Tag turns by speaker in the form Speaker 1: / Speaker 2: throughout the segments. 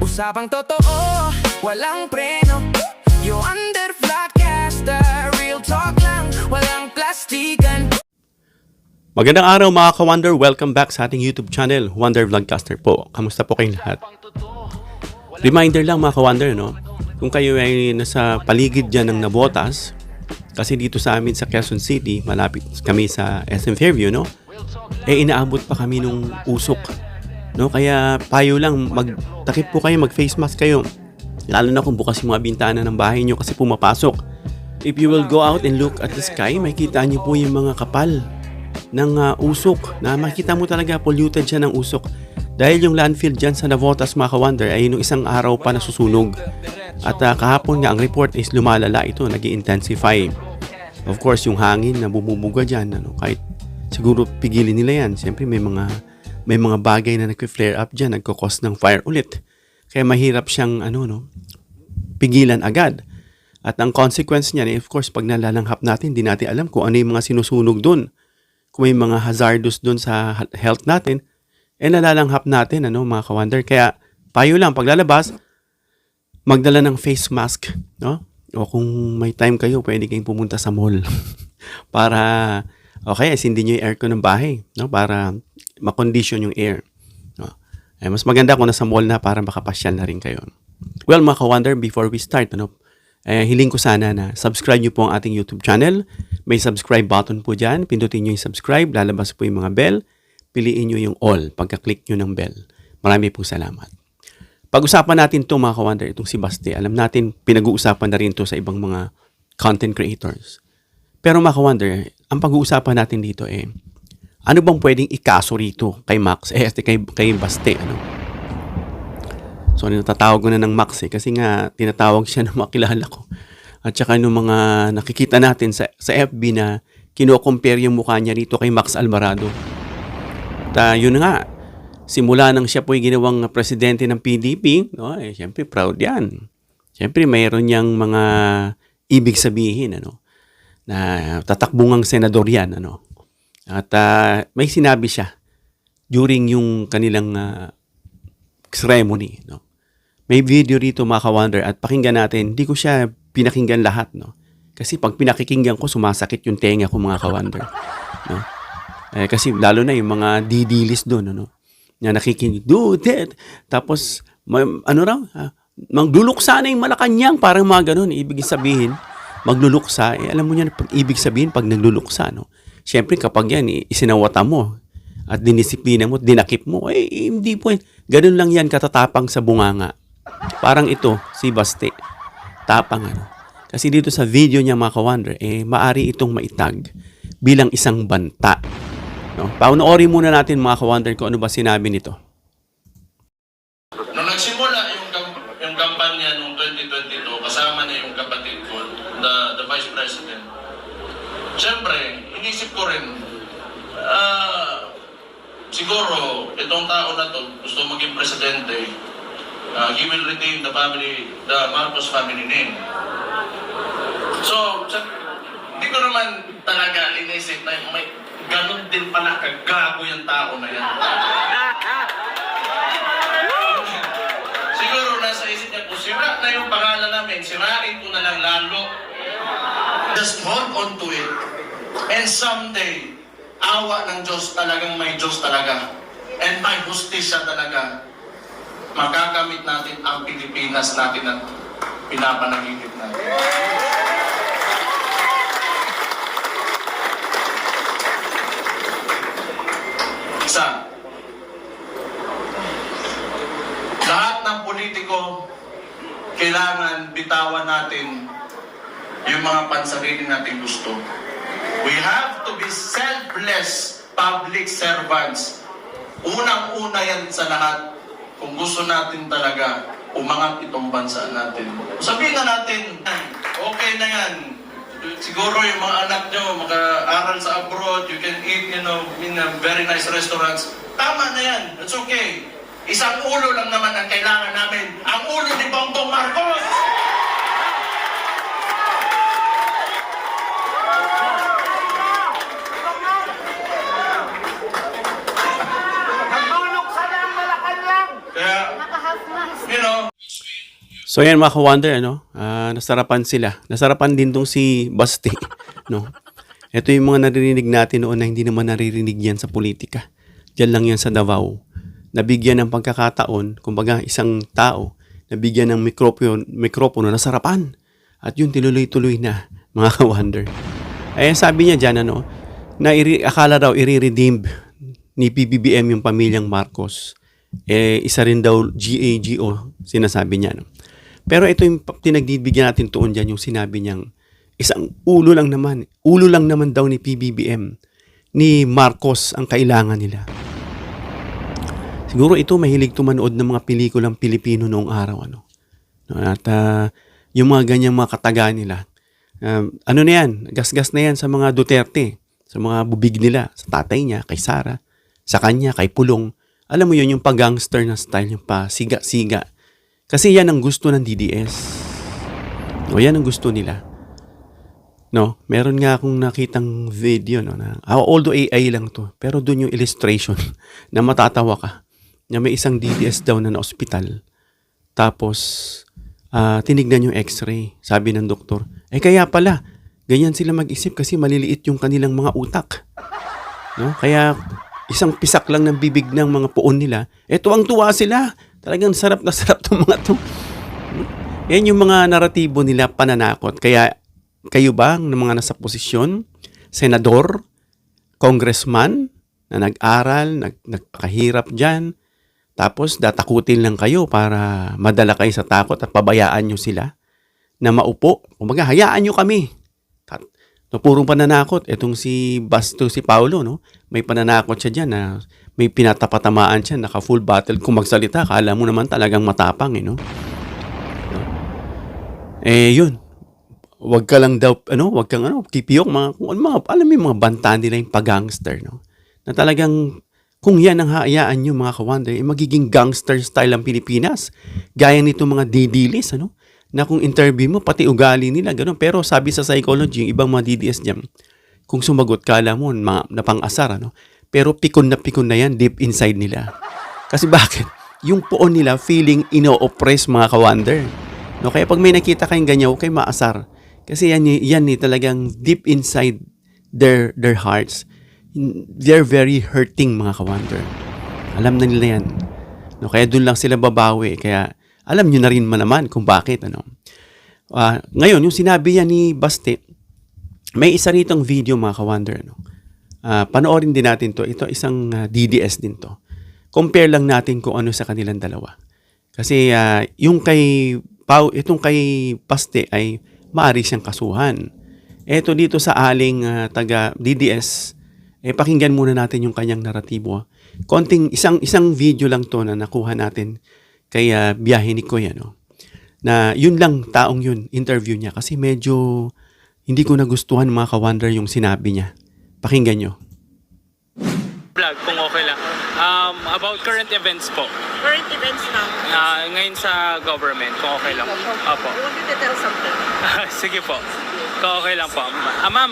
Speaker 1: Usapang totoo, walang preno. You under Vlogcaster, real talk lang, walang plastikan.
Speaker 2: Magandang araw mga ka-Wonder, welcome back sa ating YouTube channel, Wonder Vlogcaster po. Kamusta po kayong lahat? Reminder lang mga ka-Wonder, no? Kung kayo ay nasa paligid dyan ng Navotas, kasi dito sa amin sa Quezon City, malapit kami sa SM Fairview, no? Inaabot pa kami nung usok, no? Kaya payo lang, magtakip po kayo, mag-face mask kayo. Lalo na kung bukas yung mga bintana ng bahay nyo kasi pumapasok. If you will go out and look at the sky, makikita nyo po yung mga kapal ng usok na makikita mo talaga polluted siya ng usok. Dahil yung landfill dyan sa Navotas mga ka-Wonder ay nung isang araw pa nasusunog. At kahapon nga ang report is lumalala ito, nag-i-intensify. Of course, yung hangin na bumubuga dyan, kahit siguro pigilin nila yan. Siyempre may mga bagay na nag-flare up dyan, nagkakos ng fire ulit. Kaya mahirap siyang pigilan agad. At ang consequence niyan, of course, pag nalalanghap natin, hindi natin alam kung ano yung mga sinusunog doon. Kung may mga hazardous doon sa health natin, nalalanghap natin, mga ka-Wonder. Kaya, payo lang, paglalabas, magdala ng face mask, no? O kung may time kayo, pwede kayong pumunta sa mall. Para, sindin nyo yung aircon ng bahay, no? Para makondisyon yung air. No? Mas maganda kung nasa mall na para makapasyal na rin kayo. Well, mga ka-Wonder, before we start, hiling ko sana na subscribe nyo po ang ating YouTube channel. May subscribe button po dyan. Pindutin nyo yung subscribe. Lalabas po yung mga bell. Piliin nyo yung all pagka-click nyo ng bell. Marami pong salamat. Pag-usapan natin ito mga ka-Wonder, itong si Baste. Alam natin, pinag-uusapan na rin ito sa ibang mga content creators. Pero mga ka-Wonder, ang pag-uusapan natin dito ano bang pwedeng ikaso rito kay Max? Kay Baste, So, natatawag ko na ng Max kasi nga tinatawag siya ng makilala ko. At saka yung mga nakikita natin sa FB na kino-compare yung mukha niya rito kay Max Alvarado. At yun nga, simula nang siya po'y ginawang presidente ng PDP, siyempre proud yan. Siyempre mayroon niyang mga ibig sabihin, na tatakbungang senador yan, At may sinabi siya during yung kanilang ceremony, May video rito mga ka-Wonder at pakinggan natin. Hindi ko siya pinakinggan lahat, Kasi pag pinakikinggan ko, sumasakit yung tenga ko mga ka-Wonder, kasi lalo na yung mga didilis doon, na nakikinig, do that. Tapos, magluluksa na yung Malacanang, parang mga ganun. Ibig sabihin, magluluksa. Alam mo niya, ibig sabihin, pag nagluluksa, Siyempre, kapag yan, isinawata mo at dinisiplina mo, dinakip mo, hindi po. Ganun lang yan, katatapang sa bunganga. Parang ito, si Baste. Tapang, Kasi dito sa video niya, mga ka-Wonder, maari itong maitag bilang isang banta. Paunoorin muna natin, mga ka-Wonder, kung ano ba sinabi nito.
Speaker 3: Nung nagsimula yung kampanya noong 2022, kasama na yung kapatid ko, the Vice President. Siyempre, inisip ko rin, siguro, itong tao na to gusto maging presidente, he will retain the Marcos family name. So, hindi ko naman talaga inisip na may ganun din pala kagago yung tao na yan. Siguro nasa isip niya, kung sira na yung pangalan namin, sirain ko na lang lalo. Just hold on to it. And someday, awa ng Diyos talagang may Diyos talaga. And may hustisya talaga. Magagamit natin ang Pilipinas natin at pinapanaginip natin. Isa, lahat ng politiko, kailangan bitawan natin yung mga pansarili nating gusto. We have to be selfless public servants. Unang-una yan sa lahat. Kung gusto natin talaga umangat itong bansa natin. Sabihin na natin, okay na yan. Siguro yung mga anak nyo maka-aral sa abroad, you can eat, in very nice restaurants. Tama na yan. It's okay. Isang ulo lang naman ang kailangan namin. Ang ulo ni Bongbong Marcos!
Speaker 4: Nagluluksa na ang Malacanang!
Speaker 3: Kaya, you know,
Speaker 2: So yan mga ka-wonder, ano? Nasarapan sila. Nasarapan din tong si Basti, no? Ito yung mga naririnig natin noon na hindi naman naririnig yan sa politika. Diyan lang yan sa Davao. Nabigyan ng pagkakataon, kumbaga isang tao, nabigyan ng mikropono, nasarapan. At yun, tinuloy-tuloy na, mga ka-wonder. Sabi niya dyan, ano, na akala daw i-redeem ni PBBM yung pamilyang Marcos. Isa rin daw GAGO, sinasabi niya, no? Pero ito yung pinagbibigyan natin tuon dyan, yung sinabi niyang isang ulo lang naman daw ni PBBM, ni Marcos ang kailangan nila. Siguro ito mahilig tumanood ng mga pelikulang Pilipino noong araw, ano. At yung mga ganyang mga kataga nila, ano na yan, gasgas na yan sa mga Duterte, sa mga bubig nila, sa tatay niya, kay Sara, sa kanya, kay Pulong. Alam mo yun, yung pag-gangster na style, yung pa-siga-siga. Kasi yan ang gusto ng DDS. O yan ang gusto nila. No, meron nga akong nakitang video, no, na although AI lang to, pero doon yung illustration na matatawa ka. Na may isang DDS daw na ospital. Tapos tinignan yung x-ray. Sabi ng doktor, kaya pala, ganyan sila mag-isip kasi maliliit yung kanilang mga utak. No? Kaya isang pisak lang ng bibig ng mga puon nila, tuwang-tuwa sila. Talagang sarap na sarap itong mga to. Yan yung mga naratibo nila, pananakot. Kaya kayo ba ng mga nasa posisyon, senador, congressman, na nag-aral, nagpakahirap dyan, tapos datakutin lang kayo para madala kayo sa takot at pabayaan nyo sila na maupo. Kumbaga, hayaan nyo kami. Purong pananakot. Itong si Paulo, no? May pananakot siya dyan na may pinatapatamaan siya, naka full battle. Kung magsalita, kala mo naman talagang matapang, no? Yun. Wag ka lang daw, wag kang, kipiyok, alam mo yung mga banta nila yung pag-gangster, no? Na talagang, kung yan ang hayaan nyo, mga ka-wonder, magiging gangster style ang Pilipinas. Gaya nito mga didilis, na kung interview mo, pati ugali nila, gano'n. Pero sabi sa psychology, yung ibang mga DDS dyan, kung sumagot ka, alam mo, na pang-asar, pero pikon na yan deep inside nila. Kasi bakit? Yung poon nila feeling ino-oppress, mga ka-wonder. No? Kaya pag may nakita kayong ganyan, huwag kayo maasar. Kasi yan talagang deep inside their hearts. They're very hurting, mga ka-wonder. Alam na nila yan. No? Kaya doon lang sila babawi. Kaya alam nyo na rin naman kung bakit. Ngayon, yung sinabi yan ni Basti, may isa ritong video, mga ka-wonder. Panoorin din natin to. Ito isang DDS din to. Compare lang natin kung ano sa kanilang dalawa. Kasi yung itong kay Basti ay maaari siyang kasuhan. Ito dito sa aling taga DDS, pakinggan muna natin yung kanyang naratibo. Isang video lang to na nakuha natin kaya biyahe ni Kuya, na yun lang, taong yun, interview niya. Kasi medyo hindi ko nagustuhan, mga ka-wonder, yung sinabi niya. Pakinggan nyo.
Speaker 4: Vlog, kung okay lang. About current events po.
Speaker 5: Current events na.
Speaker 4: Ngayon sa government, kung okay lang. Opo.
Speaker 5: You want me to tell something?
Speaker 4: Sige po. Kung okay lang po. Ma'am,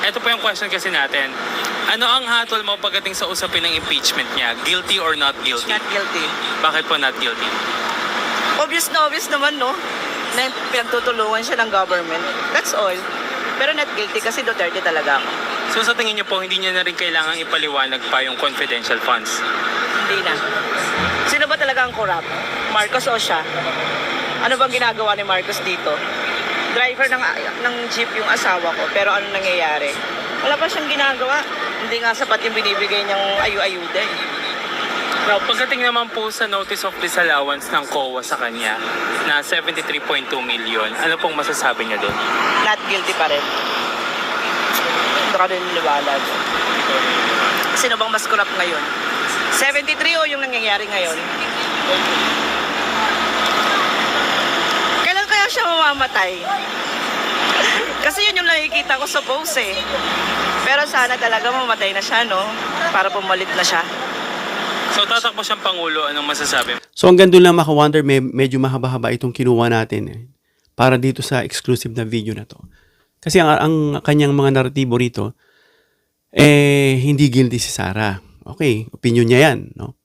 Speaker 4: ito po yung question kasi natin. Ano ang hatol mo pagdating sa usapin ng impeachment niya? Guilty or not guilty?
Speaker 5: Not guilty.
Speaker 4: Bakit po not guilty?
Speaker 5: Obvious naman, no? Na pinagtutulungan siya ng government. That's all. Pero not guilty kasi Duterte talaga ako.
Speaker 4: So sa tingin niyo po, hindi niya na rin kailangang ipaliwanag pa yung confidential funds?
Speaker 5: Hindi na. Sino ba talaga ang corrupt? Marcos o siya? Ano bang ginagawa ni Marcos dito? Driver ng jeep yung asawa ko, pero ano nangyayari? Wala pa siyang ginagawa. Hindi nga sapat yung binibigay niyang ayu-ayuda eh.
Speaker 4: Now, pagdating naman po sa notice of disallowance ng COA sa kanya na 73.2 million, ano pong masasabi niyo doon?
Speaker 5: Not guilty pa rin. Hindi ka rin liwanag. Sino bang mas corrupt ngayon? 73 o yung nangyayari ngayon? Kailan kaya siya mamamatay? Kasi yun yung nakikita ko sa post eh. Pero sana talaga mamatay na siya, no? Para pumalit na siya.
Speaker 4: So tatakbo siyang Pangulo, anong masasabi?
Speaker 2: So hanggang doon lang, maka-wonder, medyo mahaba-haba itong kinuha natin para dito sa exclusive na video na to. Kasi ang kanyang mga naratibo rito, hindi guilty si Sara. Okay, opinion niya yan, no?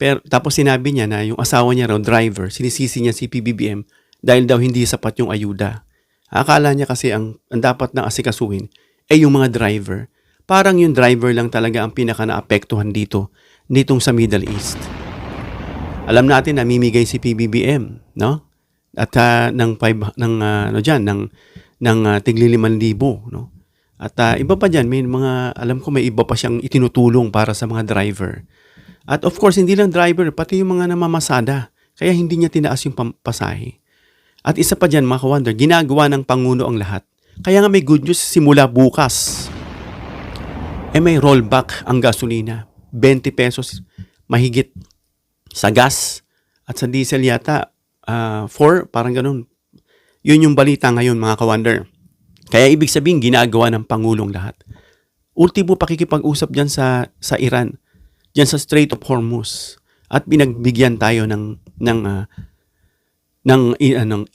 Speaker 2: Pero tapos sinabi niya na yung asawa niya raw, driver, sinisisi niya si PBBM dahil daw hindi sapat yung ayuda. Akala niya kasi ang dapat na asikasuhin ay yung mga driver. Parang yung driver lang talaga ang pinaka naapektuhan ditong sa Middle East. Alam natin na mimigay si PBBM, no? At ng tigli 5,000, no? At iba pa diyan, may mga alam ko may iba pa siyang itinutulong para sa mga driver. At of course, hindi lang driver, pati yung mga namamasada. Kaya hindi niya tinaas yung pasahe. At isa pa diyan, mga ka-wonder, ginagawa ng Pangulo ang lahat. Kaya nga may good news simula bukas. May rollback ang gasolina. 20 pesos mahigit sa gas at sa diesel yata 4, parang ganun. Yun yung balita ngayon, mga ka-wonder. Kaya ibig sabihin, ginagawa ng Pangulong lahat. Ultimo pakikipag-usap dyan sa Iran, dyan sa Strait of Hormuz. At binagbigyan tayo ng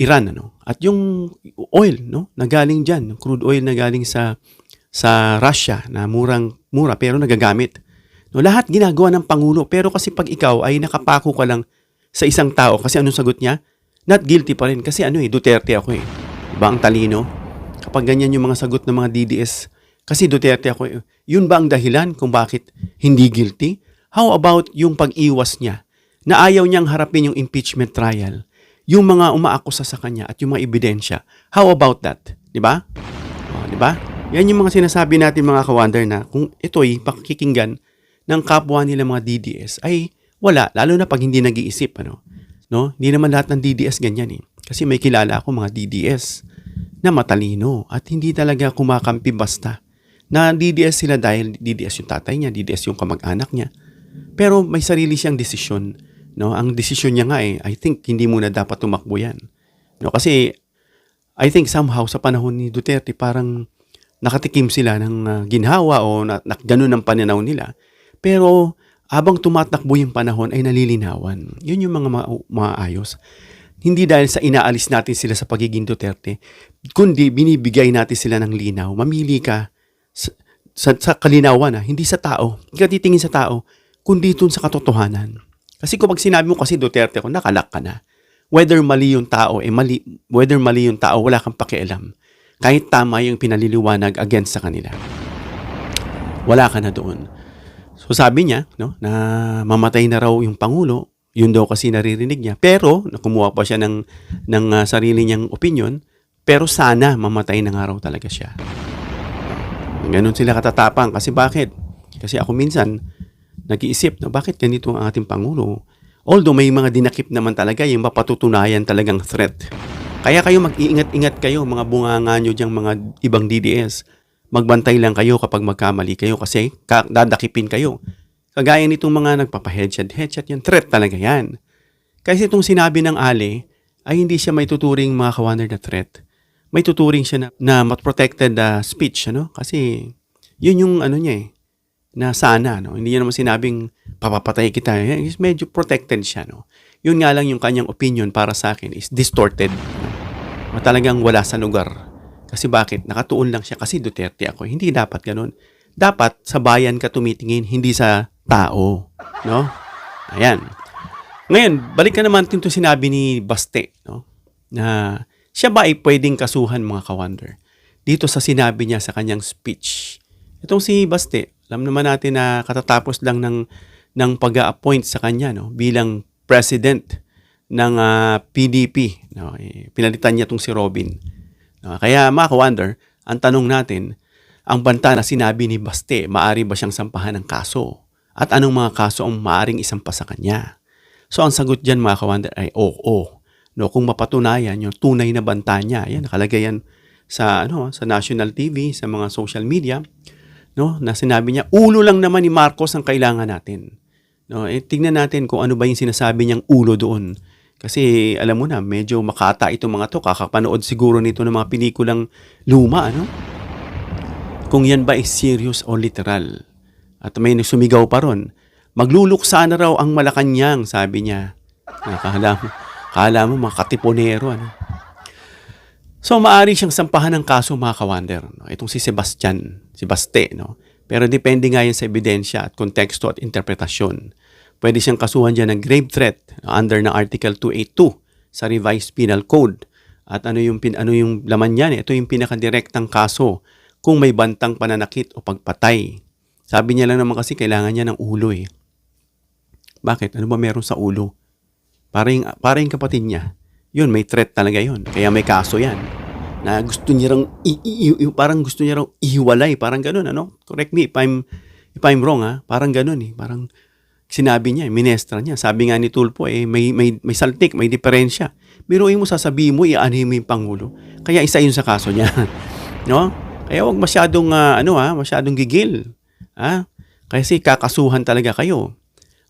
Speaker 2: Iran, ano? At yung oil, no, na galing dyan, yung crude oil na galing sa Russia na mura pero nagagamit. No, lahat ginagawa ng Pangulo, pero kasi pag ikaw ay nakapako ka lang sa isang tao, kasi anong sagot niya? Not guilty pa rin kasi Duterte ako eh. Diba ang talino? Kapag ganyan yung mga sagot ng mga DDS, kasi Duterte ako eh. Yun ba ang dahilan kung bakit hindi guilty? How about yung pag-iwas niya na ayaw niyang harapin yung impeachment trial? Yung mga umaakusa sa kanya at yung mga ebidensya. How about that? Diba? Diba? Yan yung mga sinasabi natin, mga ka-wonder, na kung ito'y pakikinggan ng kapwa nila mga DDS ay wala, lalo na pag hindi nag-iisip, ano? No? Hindi naman lahat ng DDS ganyan eh. Kasi may kilala ako mga DDS na matalino at hindi talaga kumakampi basta. Na DDS sila dahil DDS yung tatay niya, DDS yung kamag-anak niya. Pero may sarili siyang desisyon, no? Ang desisyon niya nga eh, I think hindi muna dapat tumakbo yan. No? Kasi I think somehow sa panahon ni Duterte parang nakatikim sila ng ginhawa o ganun ang pananaw nila. Pero habang tumatakbo yung panahon ay nalilinawan. Yun yung mga maayos. Hindi dahil sa inaalis natin sila sa pagiging Duterte, kundi binibigay natin sila ng linaw. Mamili ka sa kalinawan, hindi sa tao. Hindi ka titingin sa tao, kundi dun sa katotohanan. Kasi kung pag sinabi mo kasi Duterte ako, nakalak ka na. Whether mali yung tao, wala kang pakialam. Kahit tama yung pinaliliwanag against sa kanila. Wala ka na doon. So sabi niya, no, na mamatay na raw yung Pangulo, yun daw kasi naririnig niya. Pero, kumuha pa siya ng sarili niyang opinion, pero sana mamatay na nga raw talaga siya. Ganun sila katatapang. Kasi bakit? Kasi ako minsan, nag-iisip, no, bakit ganito ang ating Pangulo? Although may mga dinakip naman talaga, yung mapatutunayan talagang threat. Kaya kayo mag-iingat-ingat kayo, mga bunganga nyo diyang mga ibang DDS. Magbantay lang kayo kapag magkamali kayo kasi dadakipin kayo. Kagaya nitong mga nagpapa-headshot, yan, threat talaga yan. Kasi itong sinabi ng Ale, ay hindi siya may tuturing mga ka-wonder na threat. May tuturing siya na protected speech, ano? Kasi yun yung niya eh, na sana, no? Hindi niya naman sinabing papapatay kita. Medyo protected siya, no? Yun nga lang yung kanyang opinion para sa akin is distorted. No? Talagang wala sa lugar. Kasi bakit? Nakatuon lang siya kasi Duterte ako. Hindi dapat ganun. Dapat sa bayan ka tumitingin, hindi sa tao. No? Ayan. Ngayon, balik ka naman ito sinabi ni Baste, no? Na siya ba ay pwedeng kasuhan, mga ka-wonder? Dito sa sinabi niya sa kanyang speech. Itong si Baste, alam naman natin na katatapos lang ng pag-a-appoint sa kanya, no? Bilang president ng PDP. No? Pinalitan niya itong si Robin. No? Kaya mga ka-wonder, ang tanong natin, ang banta na sinabi ni Baste, maari ba siyang sampahan ng kaso? At anong mga kaso ang maaring isampa sa kanya? So ang sagot dyan, mga ka-wonder, ay oo. No, kung mapatunayan yung tunay na banta niya, yan, nakalagay yan sa national TV, sa mga social media, no, na sinabi niya, ulo lang naman ni Marcos ang kailangan natin. No, tingnan natin kung ano ba yung sinasabi niyang ulo doon. Kasi alam mo na, medyo makata itong mga to, kakapanood siguro nito ng mga pelikulang luma, ano? Kung yan ba is serious o literal. At may sumigaw pa ron, magluluksa na raw ang Malacanang, sabi niya. Kala mo mga katiponero, ano? So, maari siyang sampahan ng kaso, mga ka-wonder. No? Itong si Baste, no? Pero depende nga yan sa ebidensya at konteksto at interpretasyon. Pwede siyang kasuhan dyan ng grave threat under ng Article 282 sa Revised Penal Code. At ano yung laman niyan? Ito yung pinakadirektang kaso kung may bantang pananakit o pagpatay. Sabi niya lang naman kasi kailangan niya ng ulo eh. Bakit? Ano ba meron sa ulo? Para yung kapatid niya. Yun, may threat talaga yun. Kaya may kaso yan. Na gusto niya parang gusto niya raw ihiwalay. Parang ganun, ano? Correct me if I'm wrong, ha? Parang ganun eh. Parang sinabi niya, minestra niya. Sabi nga ni Tulfo, may saltik, may diferensya. Biruin mo, sasabihin mo, iaanhin mo yung Pangulo. Kaya isa yun sa kaso niya. No? Kaya wag masyadong, masyadong gigil. Ha? Kasi kakasuhan talaga kayo.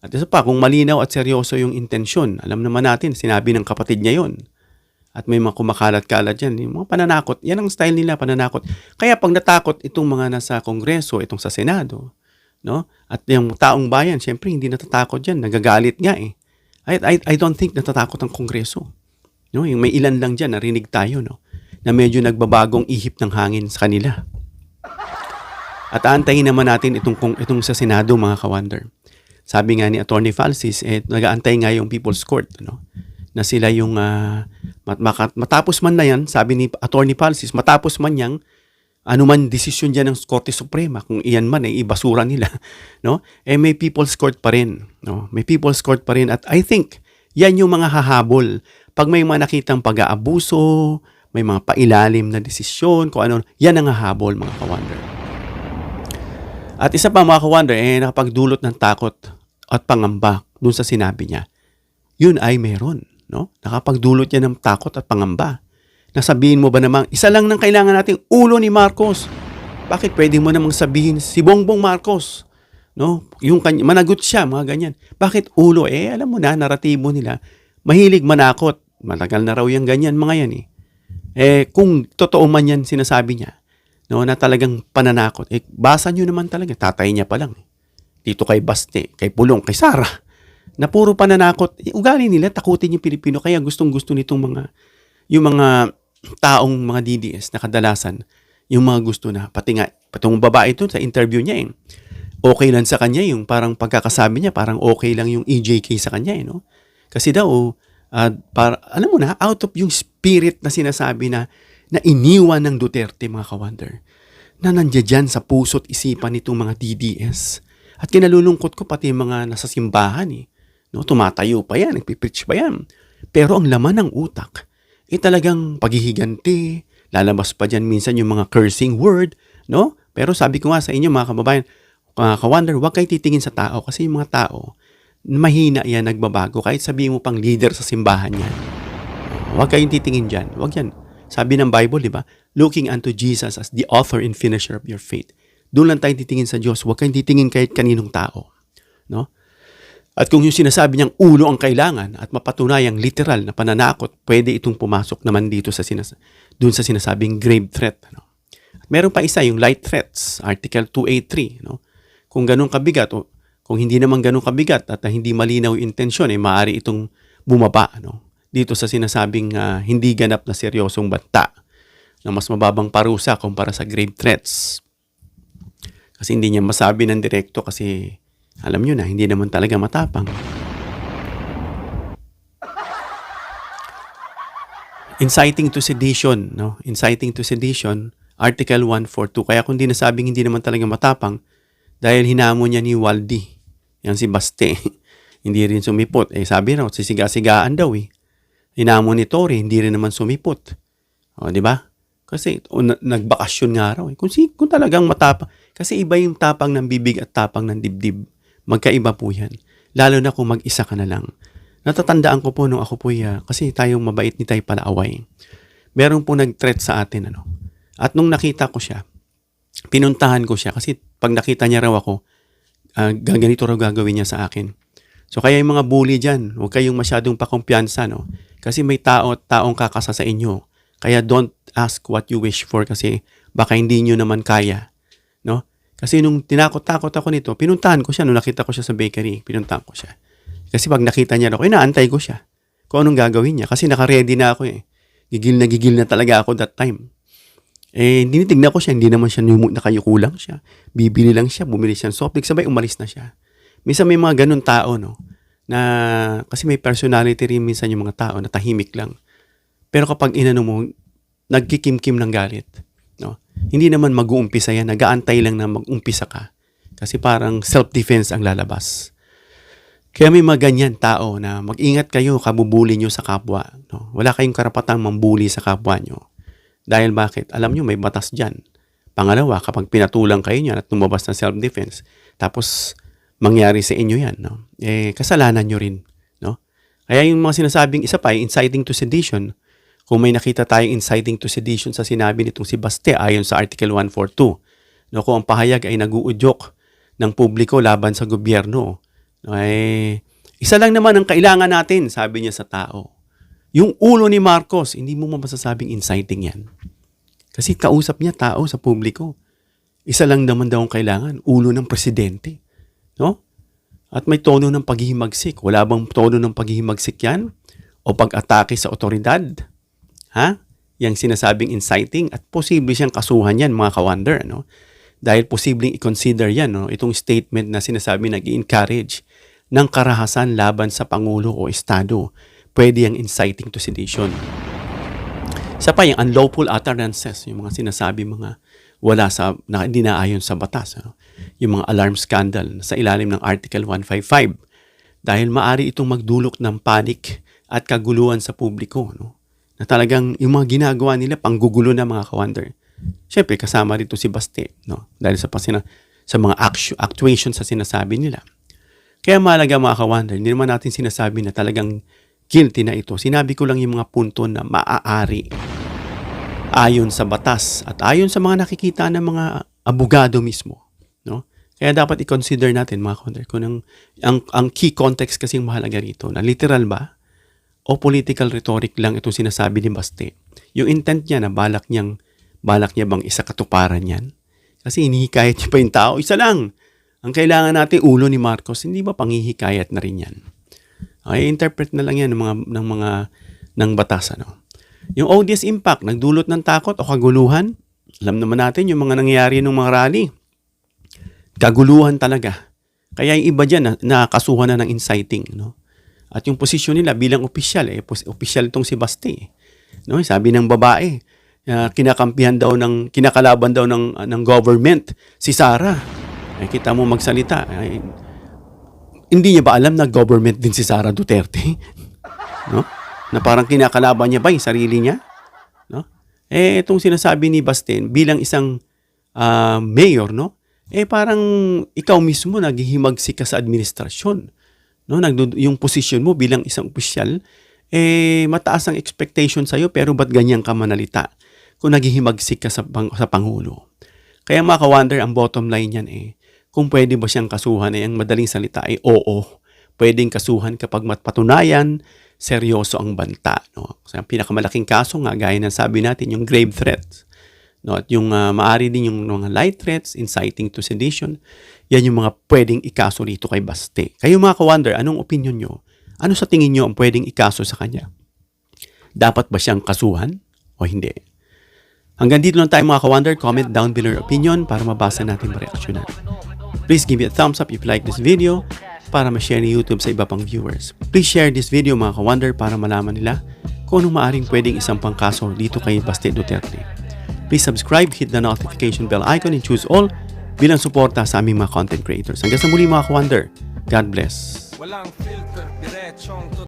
Speaker 2: At isa pa, kung malinaw at seryoso yung intensyon, alam naman natin, sinabi ng kapatid niya yun. At may mga kumakalat-kalat dyan. Yung mga pananakot, yan ang style nila, pananakot. Kaya pag natakot itong mga nasa Kongreso, itong sa Senado, no? At yung taong bayan, syempre hindi natatakot dyan, nagagalit nga eh. I don't think natatakot ang Kongreso. No? Yung may ilan lang dyan, narinig tayo, no? Na medyo nagbabagong ihip ng hangin sa kanila. At aantayin naman natin itong sa Senado, mga ka-wonder. Sabi nga ni Attorney Falsis, nag-aantay nga yung People's Court, no? Na sila yung matapos man na yan, sabi ni Attorney Falsis, matapos man yang anuman desisyon dyan ng Korte Suprema, kung iyan man ay ibasura nila, no? May People's Court pa rin, no? May People's Court pa rin, at I think yan yung mga hahabol. Pag may mga nakitang pag-aabuso, may mga pailalim na desisyon, kung ano, yan ang hahabol, mga ka-wonder. At isa pa, mga ka-wonder, nakapagdulot ng takot at pangamba dun sa sinabi niya. Yun ay meron, no? Nakapagdulot yan ng takot at pangamba. Nasabihin mo ba namang, isa lang nang kailangan nating ulo ni Marcos. Bakit pwede mo namang sabihin si Bongbong Marcos? No? Yung managot siya, mga ganyan. Bakit ulo? Alam mo na, naratibo nila. Mahilig manakot. Matagal na raw yung ganyan, mga yan eh. Kung totoo man yan sinasabi niya, no, na talagang pananakot, basa nyo naman talaga, tatay niya pa lang. Dito kay Baste, kay Pulong, kay Sara, na puro pananakot. Ugali nila, takutin yung Pilipino. Kaya gustong-gusto nitong yung mga taong mga DDS na kadalasan, yung mga gusto na, pati nga, patong babae ito sa interview niya okay lang sa kanya yung parang pagkakasabi niya, parang okay lang yung EJK sa kanya no? Kasi daw, alam mo na, out of yung spirit na sinasabi na iniwan ng Duterte, mga ka-wonder, na nandiyan sa puso't isipan nitong mga DDS. At kinalulungkot ko pati mga nasa simbahan no? Tumatayo pa yan, nagpipreach pa yan. Pero ang laman ng utak, talagang paghihiganti, lalabas pa dyan minsan yung mga cursing word, no? Pero sabi ko nga sa inyo, mga kababayan, ka-wonder, huwag kayo titingin sa tao kasi yung mga tao, mahina yan, nagbabago. Kahit sabihin mo pang leader sa simbahan yan. Huwag kayong titingin dyan. Huwag yan. Sabi ng Bible, di ba? Looking unto Jesus as the author and finisher of your faith. Doon lang tayo titingin sa Diyos. Huwag kayong titingin kahit kaninong tao. No? At kung yung sinasabi niyang ulo ang kailangan at mapatunayang literal na pananakot, pwede itong pumasok naman dito doon sa sinasabing grave threat. No? At meron pa isa, yung light threats, Article 283. No? Kung ganun kabigat, o kung hindi naman ganun kabigat at hindi malinaw yung intensyon, maaari itong bumaba. No? Dito sa sinasabing hindi ganap na seryosong banta na mas mababang parusa kumpara sa grave threats. Kasi hindi niya masabi ng direkto kasi alam nyo na, hindi naman talaga matapang. Inciting to sedition, no? Inciting to sedition, Article 142. Kaya kung di nasabing hindi naman talaga matapang, dahil hinamon niya ni Waldy, yan si Baste, hindi rin sumipot. Sabi raw, sisiga-sigaan daw Hinamon ni Tory, hindi rin naman sumipot. O, di ba? Kasi nagbakasyon nga raw. Kung talagang matapang. Kasi iba yung tapang ng bibig at tapang ng dibdib. Magkaiba po yan. Lalo na kung mag-isa ka na lang. Natatandaan ko po nung ako po, kasi tayong mabait ni tayo palaaway. Meron po nag-threat sa atin. At nung nakita ko siya, pinuntahan ko siya. Kasi pag nakita niya raw ako, ganito raw gagawin niya sa akin. So kaya yung mga bully dyan, huwag kayong masyadong pakumpiyansa. No? Kasi may taong kakasa sa inyo. Kaya don't ask what you wish for kasi baka hindi nyo naman kaya. No? Kasi nung tinakot-takot ako nito, pinuntahan ko siya. Nung nakita ko siya sa bakery, pinuntahan ko siya. Kasi pag nakita niya ako, inaantay ko siya. Kung anong gagawin niya. Kasi naka-ready na ako Gigil na talaga ako that time. Tinitignan ko siya, hindi naman siya nakayuko lang siya. Bibili lang siya, bumili siya ng soft drink, sabay umalis na siya. Minsan may mga ganun tao, no? Na, kasi may personality rin minsan yung mga tao na tahimik lang. Pero kapag inano mo, nagkikimkim ng galit, no? Hindi naman mag-uumpisa yan, nag-aantay lang na mag-umpisa ka. Kasi parang self-defense ang lalabas. Kaya may mga ganyan tao na mag-ingat kayo, kabubuli nyo sa kapwa. No? Wala kayong karapatang mambuli sa kapwa nyo. Dahil bakit? Alam nyo, may batas dyan. Pangalawa, kapag pinatulang kayo niyan at tumabas ng self-defense, tapos mangyari sa inyo yan, no? Kasalanan nyo rin. No? Kaya yung mga sinasabing isa pa, inciting to sedition, kung may nakita tayong inciting to sedition sa sinabi nitong si Baste ayon sa Article 142, no, kung ang pahayag ay nag-uudyok ng publiko laban sa gobyerno, ay isa lang naman ang kailangan natin, sabi niya sa tao. Yung ulo ni Marcos, hindi mo masasabing inciting yan. Kasi kausap niya tao sa publiko. Isa lang naman daw ang kailangan, ulo ng presidente. No? At may tono ng paghihimagsik. Wala bang tono ng paghihimagsik yan? O pag-atake sa otoridad? Ha? Yang sinasabing inciting at posible siyang kasuhan yan, mga ka-wonder. No? Dahil posibleng i-consider yan, no? Itong statement na sinasabi nag-i-encourage ng karahasan laban sa Pangulo o Estado. Pwede yung inciting to sedition. Isa pa yung unlawful utterances, yung mga sinasabi mga wala sa, na hindi naayon sa batas. No? Yung mga alarm scandal sa ilalim ng Article 155. Dahil maari itong magdulot ng panic at kaguluhan sa publiko. No? Na talagang yung mga ginagawa nila, panggugulo na mga ka-wonder. Siyempre, kasama rito si Baste. No? Dahil sa mga actuation sa sinasabi nila. Kaya mahalaga mga ka-wonder, hindi naman natin sinasabi na talagang guilty na ito. Sinabi ko lang yung mga punto na maaari ayon sa batas at ayon sa mga nakikita ng mga abogado mismo. No? Kaya dapat i-consider natin mga ka-wonder kung ang key context kasing mahalaga rito na literal ba o political rhetoric lang itong sinasabi ni Baste. Yung intent niya na balak niya bang isakatuparan yan? Kasi hinihikayat niya pa yung tao. Isa lang. Ang kailangan natin ulo ni Marcos, hindi ba panghihikayat na rin yan? Okay, interpret na lang yan ng batas. Ano? Yung odious impact, nagdulot ng takot o kaguluhan. Alam naman natin yung mga nangyayari ng mga rally. Kaguluhan talaga. Kaya yung iba dyan nakasuhan na ng inciting. No? At yung posisyon nila bilang opisyal, opisyal itong si Baste. No? Sabi ng babae, kinakalaban daw ng government si Sara. Kita mo magsalita. Hindi niya ba alam na government din si Sara Duterte? No? Na parang kinakalaban niya ba yung sarili niya? No? Itong sinasabi ni Basten bilang isang mayor, no? Parang ikaw mismo naghihimagsik ka sa administrasyon. No? Yung posisyon mo bilang isang opisyal, mataas ang expectation sa'yo, pero ba't ganyan ka manalita kung naghihimagsik ka sa Pangulo? Kaya mga ka-wonder, ang bottom line yan kung pwede ba siyang kasuhan, ang madaling salita ay oo. Pwedeng kasuhan kapag matpatunayan, seryoso ang banta. No? Kasi ang pinakamalaking kaso nga, gaya ng sabi natin, yung grave threats. No? At yung maari din yung mga light threats, inciting to sedition, yan yung mga pwedeng ikaso rito kay Baste. Kayo mga ka-wonder, anong opinion nyo? Ano sa tingin nyo ang pwedeng ikaso sa kanya? Dapat ba siyang kasuhan o hindi? Hanggang dito lang tayo mga ka-wonder. Comment down below your opinion para mabasa natin mareaksyonan. Please give it a thumbs up if you like this video para ma-share ni YouTube sa iba pang viewers. Please share this video mga ka-wonder para malaman nila kung anong maaring pwedeng isang pangkaso dito kay Baste Duterte. Please subscribe, hit the notification bell icon and choose all bilang suporta sa aming mga content creators. Hanggang sa muli mga ka-wonder. God bless.